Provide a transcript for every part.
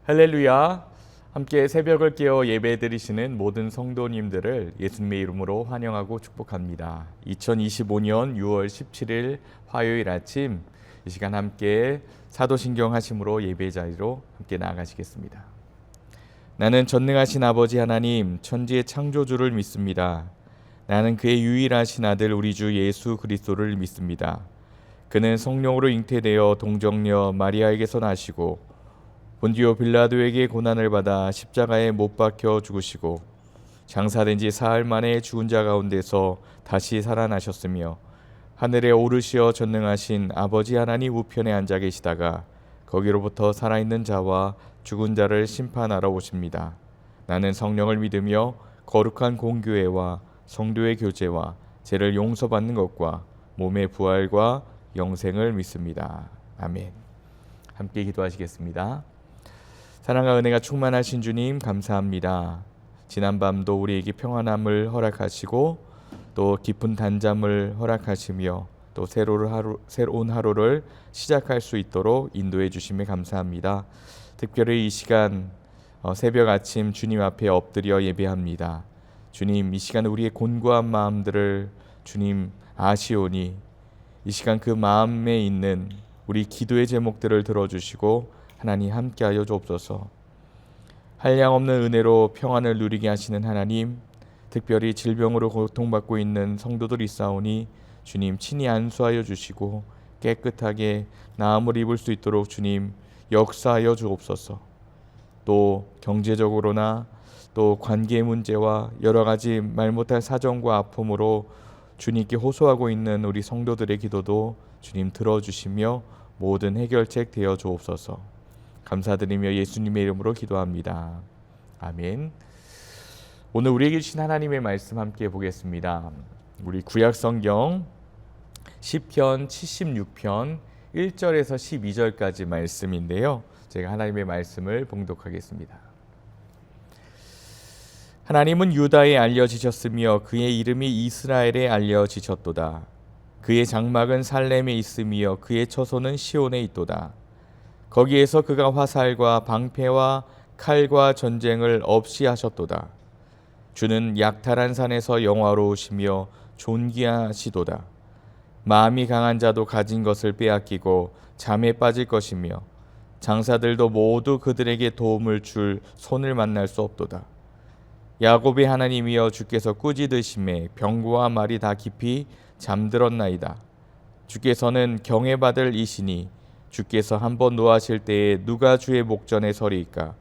할렐루야. 함께 새벽을 깨어 예배드리시는 모든 성도님들을 예수님의 이름으로 환영하고 축복합니다. 2025년 6월 17일 화요일 아침 이 시간 함께 사도신경 하심으로 예배 자리로 함께 나아가시겠습니다. 나는 전능하신 아버지 하나님 천지의 창조주를 믿습니다. 나는 그의 유일하신 아들 우리 주 예수 그리스도를 믿습니다. 그는 성령으로 잉태되어 동정녀 마리아에게서 나시고 본디오 빌라도에게 고난을 받아 십자가에 못 박혀 죽으시고 장사된 지 사흘 만에 죽은 자 가운데서 다시 살아나셨으며 하늘에 오르시어 전능하신 아버지 하나님 우편에 앉아 계시다가 거기로부터 살아있는 자와 죽은 자를 심판하러 오십니다. 나는 성령을 믿으며 거룩한 공교회와 성도의 교제와 죄를 용서받는 것과 몸의 부활과 영생을 믿습니다. 아멘. 함께 기도하시겠습니다. 사랑과 은혜가 충만하신 주님 감사합니다. 지난밤도 우리에게 평안함을 허락하시고 또 깊은 단잠을 허락하시며 또 새로운 하루를 시작할 수 있도록 인도해 주심에 감사합니다. 특별히 이 시간 새벽 아침 주님 앞에 엎드려 예배합니다. 주님, 이 시간 우리의 곤고한 마음들을 주님 아시오니 이 시간 그 마음에 있는 우리 기도의 제목들을 들어주시고 하나님 함께하여 주옵소서. 한량없는 은혜로 평안을 누리게 하시는 하나님, 특별히 질병으로 고통받고 있는 성도들이 있사오니 주님 친히 안수하여 주시고 깨끗하게 나음을 입을 수 있도록 주님 역사하여 주옵소서. 또 경제적으로나 또 관계 문제와 여러 가지 말 못할 사정과 아픔으로 주님께 호소하고 있는 우리 성도들의 기도도 주님 들어주시며 모든 해결책 되어 주옵소서. 감사드리며 예수님의 이름으로 기도합니다. 아멘. 오늘 우리에게 주신 하나님의 말씀 함께 보겠습니다. 우리 구약성경 시편 76편 1절에서 12절까지 말씀인데요. 제가 하나님의 말씀을 봉독하겠습니다. 하나님은 유다에 알려지셨으며 그의 이름이 이스라엘에 알려지셨도다. 그의 장막은 살렘에 있으며 그의 처소는 시온에 있도다. 거기에서 그가 화살과 방패와 칼과 전쟁을 없이 하셨도다. 주는 약탈한 산에서 영화로우시며 존귀하시도다. 마음이 강한 자도 가진 것을 빼앗기고 잠에 빠질 것이며 장사들도 모두 그들에게 도움을 줄 손을 만날 수 없도다. 야곱의 하나님이여 주께서 꾸짖으심에 병고와 말이 다 깊이 잠들었나이다. 주께서는 경외받을 이시니 주께서 한번 노하실 때에 누가 주의 목전에 서리이까?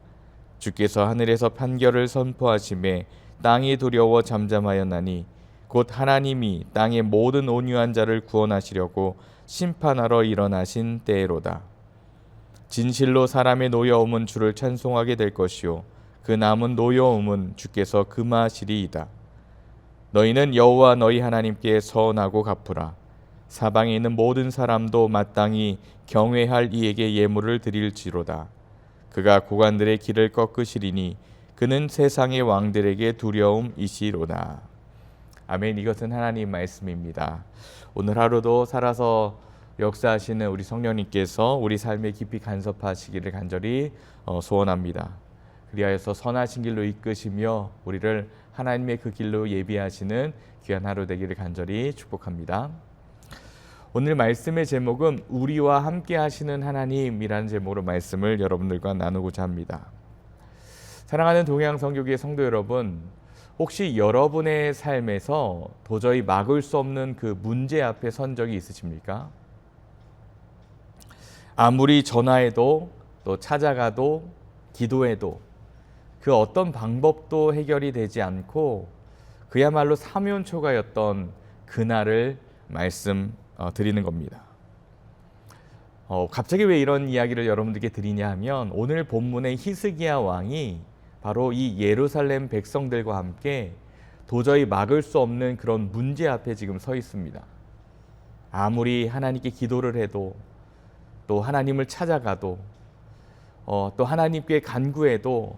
주께서 하늘에서 판결을 선포하심에 땅이 두려워 잠잠하였나니 곧 하나님이 땅의 모든 온유한 자를 구원하시려고 심판하러 일어나신 때로다. 진실로 사람의 노여움은 주를 찬송하게 될 것이요 그 남은 노여움은 주께서 금하시리이다. 너희는 여호와 너희 하나님께 서원하고 갚으라. 사방에 있는 모든 사람도 마땅히 경외할 이에게 예물을 드릴지로다. 그가 고관들의 길을 꺾으시리니 그는 세상의 왕들에게 두려움이시로다. 아멘. 이것은 하나님 말씀입니다. 오늘 하루도 살아서 역사하시는 우리 성령님께서 우리 삶에 깊이 간섭하시기를 간절히 소원합니다. 그리하여서 선하신 길로 이끄시며 우리를 하나님의 그 길로 예비하시는 귀한 하루 되기를 간절히 축복합니다. 오늘 말씀의 제목은 우리와 함께 하시는 하나님이라는 제목으로 말씀을 여러분들과 나누고자 합니다. 사랑하는 동양성교회 성도 여러분, 혹시 여러분의 삶에서 도저히 막을 수 없는 그 문제 앞에 선 적이 있으십니까? 아무리 전화해도 또 찾아가도 기도해도 그 어떤 방법도 해결이 되지 않고 그야말로 사면초가였던 그날을 드리는 겁니다. 갑자기 왜 이런 이야기를 여러분들께 드리냐 하면 오늘 본문의 히스기야 왕이 바로 이 예루살렘 백성들과 함께 도저히 막을 수 없는 그런 문제 앞에 지금 서 있습니다. 아무리 하나님께 기도를 해도 또 하나님을 찾아가도 또 하나님께 간구해도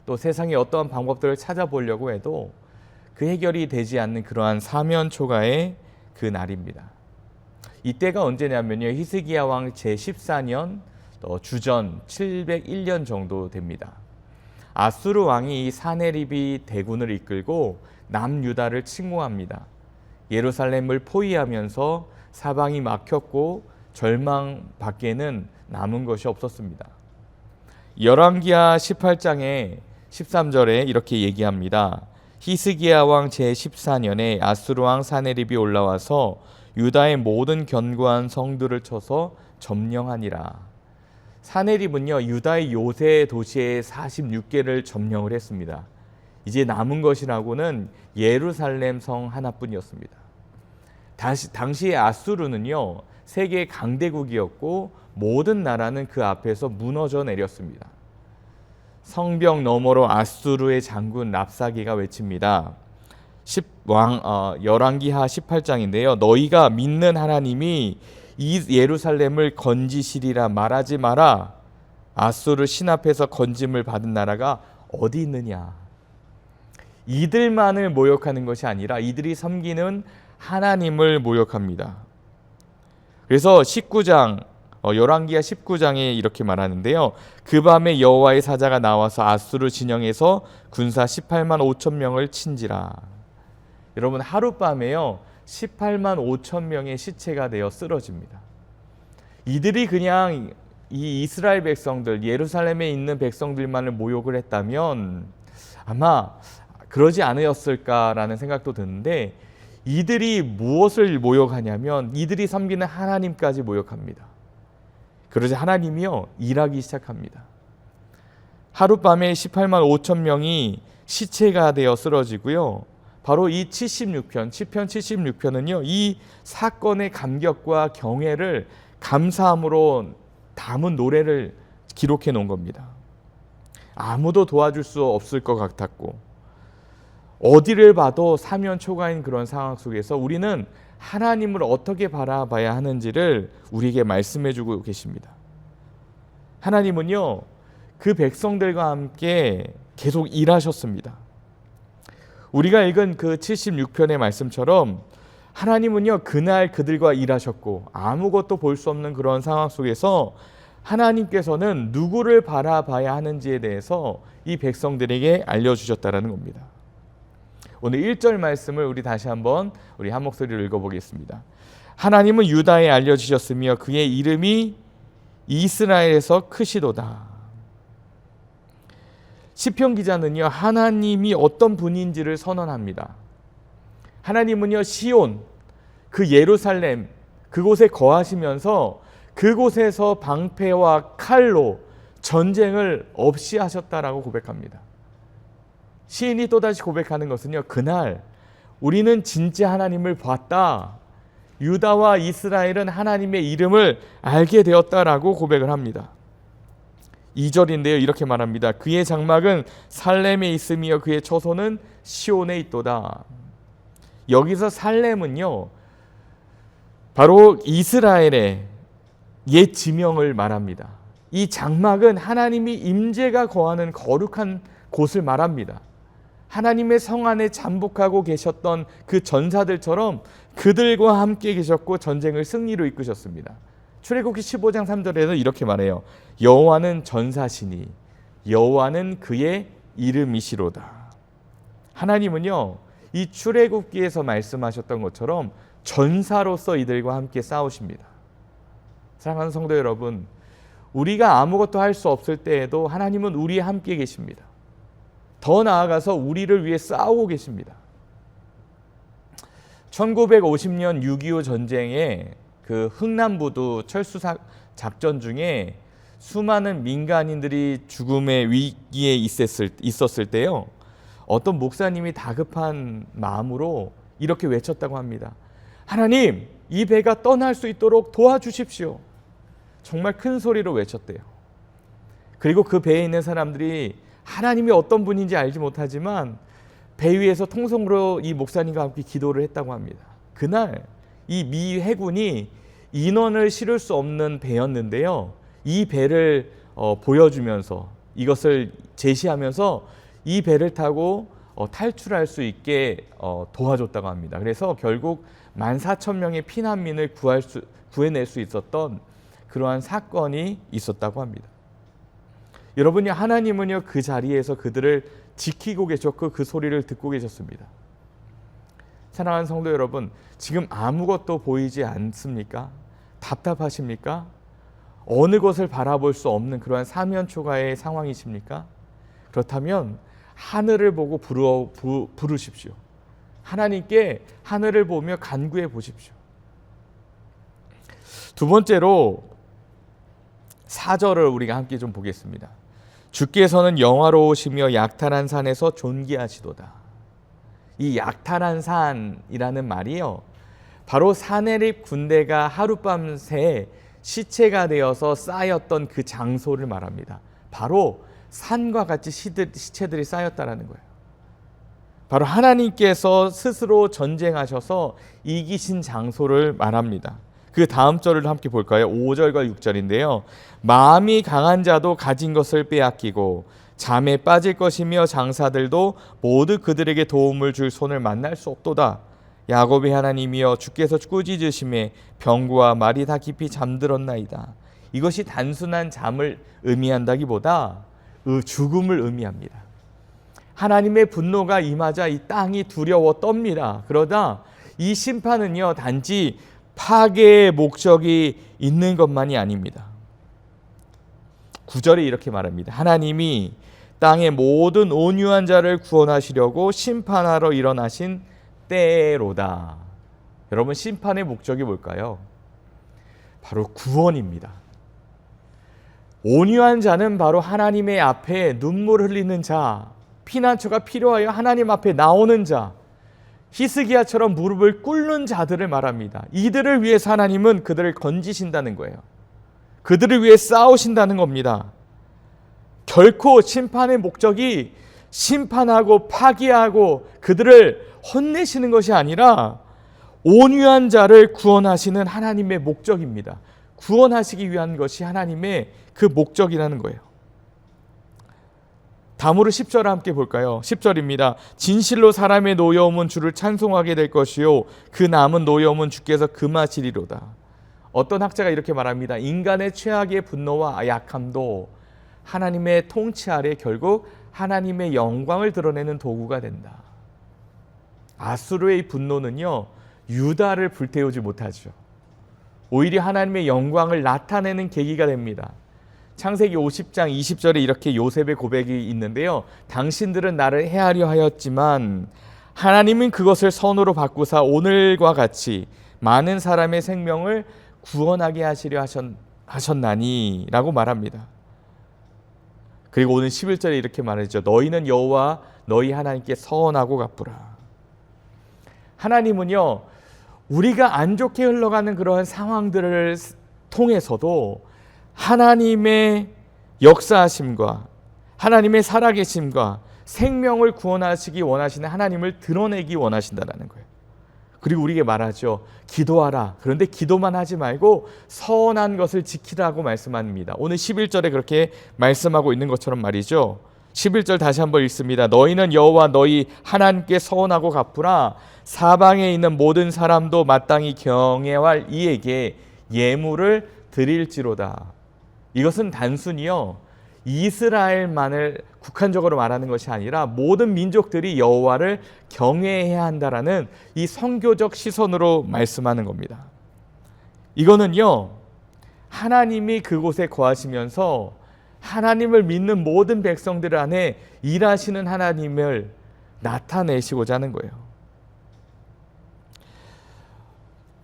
또 세상의 어떠한 방법들을 찾아보려고 해도 그 해결이 되지 않는 그러한 사면초가의 그 날입니다. 이때가 언제냐면요, 히스기야 왕 제14년 주전 701년 정도 됩니다. 아수르 왕이 이 사네립이 대군을 이끌고 남유다를 침공합니다. 예루살렘을 포위하면서 사방이 막혔고 절망 밖에는 남은 것이 없었습니다. 열왕기하 18장의 13절에 이렇게 얘기합니다. 히스기야 왕 제14년에 아수르 왕 사네립이 올라와서 유다의 모든 견고한 성들을 쳐서 점령하니라. 사네립은요, 유다의 요새 도시의 46개를 점령을 했습니다. 이제 남은 것이라고는 예루살렘 성 하나뿐이었습니다. 당시 아수르는요, 세계 강대국이었고 모든 나라는 그 앞에서 무너져 내렸습니다. 성벽 너머로 아수르의 장군 랍사게가 외칩니다. 열왕기하 18장인데요. 너희가 믿는 하나님이 이 예루살렘을 건지시리라 말하지 마라. 아수르 신 앞에서 건짐을 받은 나라가 어디 있느냐. 이들만을 모욕하는 것이 아니라 이들이 섬기는 하나님을 모욕합니다. 그래서 19장 열왕기하 19장에 이렇게 말하는데요. 그 밤에 여호와의 사자가 나와서 아수르 진영에서 군사 18만 5천 명을 친지라. 여러분, 하룻밤에요 18만 5천 명의 시체가 되어 쓰러집니다. 이들이 그냥 이 이스라엘 백성들, 예루살렘에 있는 백성들만을 모욕을 했다면 아마 그러지 않으셨을까라는 생각도 드는데, 이들이 무엇을 모욕하냐면 이들이 섬기는 하나님까지 모욕합니다. 그러자 하나님이요 일하기 시작합니다. 하룻밤에 18만 5천 명이 시체가 되어 쓰러지고요. 바로 이 76편, 시편 76편은요, 이 사건의 감격과 경애를 감사함으로 담은 노래를 기록해 놓은 겁니다. 아무도 도와줄 수 없을 것 같았고, 어디를 봐도 사면초가인 그런 상황 속에서 우리는 하나님을 어떻게 바라봐야 하는지를 우리에게 말씀해 주고 계십니다. 하나님은요, 그 백성들과 함께 계속 일하셨습니다. 우리가 읽은 그 76편의 말씀처럼 하나님은요, 그날 그들과 일하셨고 아무것도 볼 수 없는 그런 상황 속에서 하나님께서는 누구를 바라봐야 하는지에 대해서 이 백성들에게 알려주셨다라는 겁니다. 오늘 1절 말씀을 우리 다시 한번 우리 한 목소리로 읽어보겠습니다. 하나님은 유다에 알려주셨으며 그의 이름이 이스라엘에서 크시도다. 시편 기자는요, 하나님이 어떤 분인지를 선언합니다. 하나님은요, 시온, 그 예루살렘, 그곳에 거하시면서 그곳에서 방패와 칼로 전쟁을 없이 하셨다라고 고백합니다. 시인이 또다시 고백하는 것은요, 그날 우리는 진짜 하나님을 봤다. 유다와 이스라엘은 하나님의 이름을 알게 되었다라고 고백을 합니다. 2절인데요, 이렇게 말합니다. 그의 장막은 살렘에 있으며 그의 처소는 시온에 있도다. 여기서 살렘은요, 바로 이스라엘의 옛 지명을 말합니다. 이 장막은 하나님이 임재가 거하는 거룩한 곳을 말합니다. 하나님의 성 안에 잠복하고 계셨던 그 전사들처럼 그들과 함께 계셨고 전쟁을 승리로 이끄셨습니다. 출애굽기 15장 3절에는 이렇게 말해요. 여호와는 전사시니 여호와는 그의 이름이시로다. 하나님은요, 이 출애굽기에서 말씀하셨던 것처럼 전사로서 이들과 함께 싸우십니다. 사랑하는 성도 여러분, 우리가 아무것도 할 수 없을 때에도 하나님은 우리와 함께 계십니다. 더 나아가서 우리를 위해 싸우고 계십니다. 1950년 6.25 전쟁에 그 흥남부두 철수 작전 중에 수많은 민간인들이 죽음의 위기에 있었을 때요, 어떤 목사님이 다급한 마음으로 이렇게 외쳤다고 합니다. 하나님, 이 배가 떠날 수 있도록 도와주십시오. 정말 큰 소리로 외쳤대요. 그리고 그 배에 있는 사람들이 하나님이 어떤 분인지 알지 못하지만 배 위에서 통성으로 이 목사님과 함께 기도를 했다고 합니다. 그날 이 미 해군이 인원을 실을 수 없는 배였는데요, 이 배를 보여주면서 이것을 제시하면서 이 배를 타고 탈출할 수 있게 도와줬다고 합니다. 그래서 결국 14,000명의 피난민을 구해낼 수 있었던 그러한 사건이 있었다고 합니다. 여러분이 하나님은요 그 자리에서 그들을 지키고 계셨고 그 소리를 듣고 계셨습니다. 사랑하는 성도 여러분, 지금 아무것도 보이지 않습니까? 답답하십니까? 어느 것을 바라볼 수 없는 그러한 사면초가의 상황이십니까? 그렇다면 하늘을 보고 부르십시오. 하나님께 하늘을 보며 간구해 보십시오. 두 번째로 4절을 우리가 함께 좀 보겠습니다. 주께서는 영화로우시며 약탈한 산에서 존귀하시도다. 이 약탈한 산이라는 말이요, 바로 사내립 군대가 하룻밤새 시체가 되어서 쌓였던 그 장소를 말합니다. 바로 산과 같이 시체들이 쌓였다라는 거예요. 바로 하나님께서 스스로 전쟁하셔서 이기신 장소를 말합니다. 그 다음 절을 함께 볼까요? 5절과 6절인데요. 마음이 강한 자도 가진 것을 빼앗기고 잠에 빠질 것이며 장사들도 모두 그들에게 도움을 줄 손을 만날 수 없도다. 야곱의 하나님이여 주께서 꾸짖으심에 병구와 말이 다 깊이 잠들었나이다. 이것이 단순한 잠을 의미한다기보다 죽음을 의미합니다. 하나님의 분노가 임하자 이 땅이 두려워 떱니다. 그러다 이 심판은요 단지 파괴의 목적이 있는 것만이 아닙니다. 9절에 이렇게 말합니다. 하나님이 땅의 모든 온유한 자를 구원하시려고 심판하러 일어나신 때로다. 여러분, 심판의 목적이 뭘까요? 바로 구원입니다. 온유한 자는 바로 하나님의 앞에 눈물 흘리는 자, 피난처가 필요하여 하나님 앞에 나오는 자, 히스기야처럼 무릎을 꿇는 자들을 말합니다. 이들을 위해서 하나님은 그들을 건지신다는 거예요. 그들을 위해 싸우신다는 겁니다. 결코 심판의 목적이 심판하고 파기하고 그들을 혼내시는 것이 아니라 온유한 자를 구원하시는 하나님의 목적입니다. 구원하시기 위한 것이 하나님의 그 목적이라는 거예요. 다음으로 10절을 함께 볼까요? 10절입니다. 진실로 사람의 노여움은 주를 찬송하게 될 것이요 그 남은 노여움은 주께서 금하시리로다. 어떤 학자가 이렇게 말합니다. 인간의 최악의 분노와 약함도 하나님의 통치 아래 결국 하나님의 영광을 드러내는 도구가 된다. 아수르의 분노는요 유다를 불태우지 못하죠. 오히려 하나님의 영광을 나타내는 계기가 됩니다. 창세기 50장 20절에 이렇게 요셉의 고백이 있는데요. 당신들은 나를 해하려 하였지만 하나님은 그것을 선으로 바꾸사 오늘과 같이 많은 사람의 생명을 구원하게 하시려 하셨나니 라고 말합니다. 그리고 오늘 11절에 이렇게 말하죠. 너희는 여호와 너희 하나님께 서원하고 갚으라. 하나님은요 우리가 안 좋게 흘러가는 그러한 상황들을 통해서도 하나님의 역사하심과 하나님의 살아계심과 생명을 구원하시기 원하시는 하나님을 드러내기 원하신다는 거예요. 그리고 우리에게 말하죠. 기도하라. 그런데 기도만 하지 말고 선한 것을 지키라고 말씀합니다. 오늘 11절에 그렇게 말씀하고 있는 것처럼 말이죠. 11절 다시 한번 읽습니다. 너희는 여호와 너희 하나님께 서원하고 갚으라. 사방에 있는 모든 사람도 마땅히 경외할 이에게 예물을 드릴지로다. 이것은 단순히요 이스라엘만을 국한적으로 말하는 것이 아니라 모든 민족들이 여호와를 경외해야 한다라는 이 선교적 시선으로 말씀하는 겁니다. 이거는요 하나님이 그곳에 거하시면서 하나님을 믿는 모든 백성들 안에 일하시는 하나님을 나타내시고자 하는 거예요.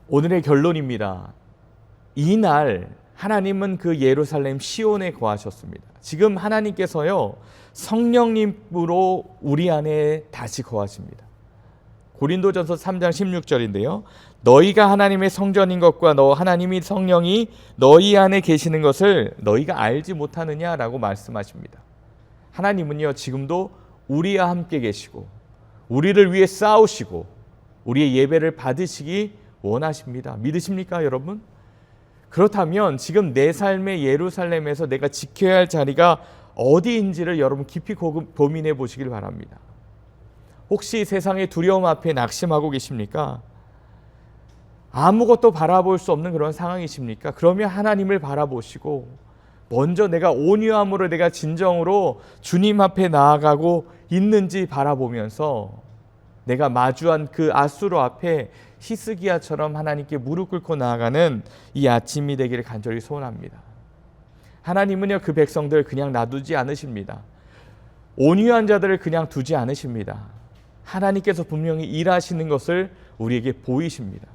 오늘의 결론입니다. 이날 하나님은 그 예루살렘 시온에 거하셨습니다. 지금 하나님께서요 성령님으로 우리 안에 다시 거하십니다. 고린도전서 3장 16절인데요. 너희가 하나님의 성전인 것과 하나님이 성령이 너희 안에 계시는 것을 너희가 알지 못하느냐라고 말씀하십니다. 하나님은요 지금도 우리와 함께 계시고 우리를 위해 싸우시고 우리의 예배를 받으시기 원하십니다. 믿으십니까 여러분? 그렇다면 지금 내 삶의 예루살렘에서 내가 지켜야 할 자리가 어디인지를 여러분 깊이 고민해 보시길 바랍니다. 혹시 세상의 두려움 앞에 낙심하고 계십니까? 아무것도 바라볼 수 없는 그런 상황이십니까? 그러면 하나님을 바라보시고 먼저 내가 온유함으로 내가 진정으로 주님 앞에 나아가고 있는지 바라보면서 내가 마주한 그 아수르 앞에 히스기야처럼 하나님께 무릎 꿇고 나아가는 이 아침이 되기를 간절히 소원합니다. 하나님은요, 그 백성들 그냥 놔두지 않으십니다. 온유한 자들을 그냥 두지 않으십니다. 하나님께서 분명히 일하시는 것을 우리에게 보이십니다.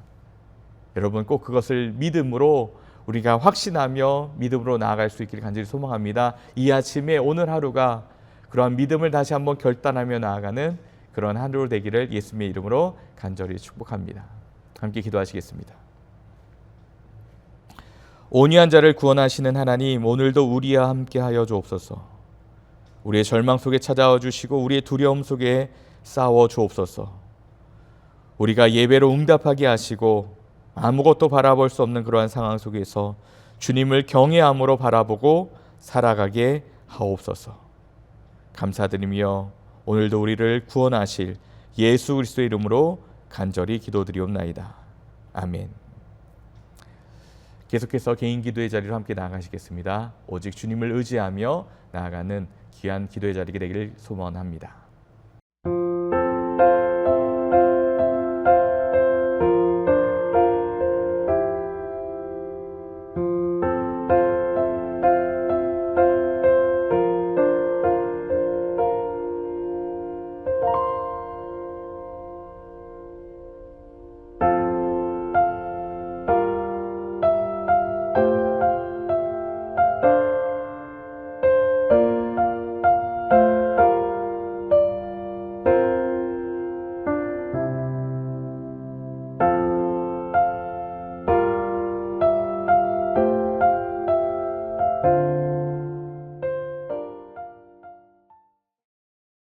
여러분 꼭 그것을 믿음으로 우리가 확신하며 믿음으로 나아갈 수 있기를 간절히 소망합니다. 이 아침에 오늘 하루가 그러한 믿음을 다시 한번 결단하며 나아가는 그런 하루 되기를 예수님의 이름으로 간절히 축복합니다. 함께 기도하시겠습니다. 온유한 자를 구원하시는 하나님, 오늘도 우리와 함께하여 주옵소서. 우리의 절망 속에 찾아와 주시고 우리의 두려움 속에 싸워 주옵소서. 우리가 예배로 응답하게 하시고 아무것도 바라볼 수 없는 그러한 상황 속에서 주님을 경외함으로 바라보고 살아가게 하옵소서. 감사드리며 오늘도 우리를 구원하실 예수 그리스도의 이름으로 간절히 기도드리옵나이다. 아멘. 계속해서 개인 기도의 자리로 함께 나아가시겠습니다. 오직 주님을 의지하며 나아가는 귀한 기도의 자리가 되기를 소원합니다.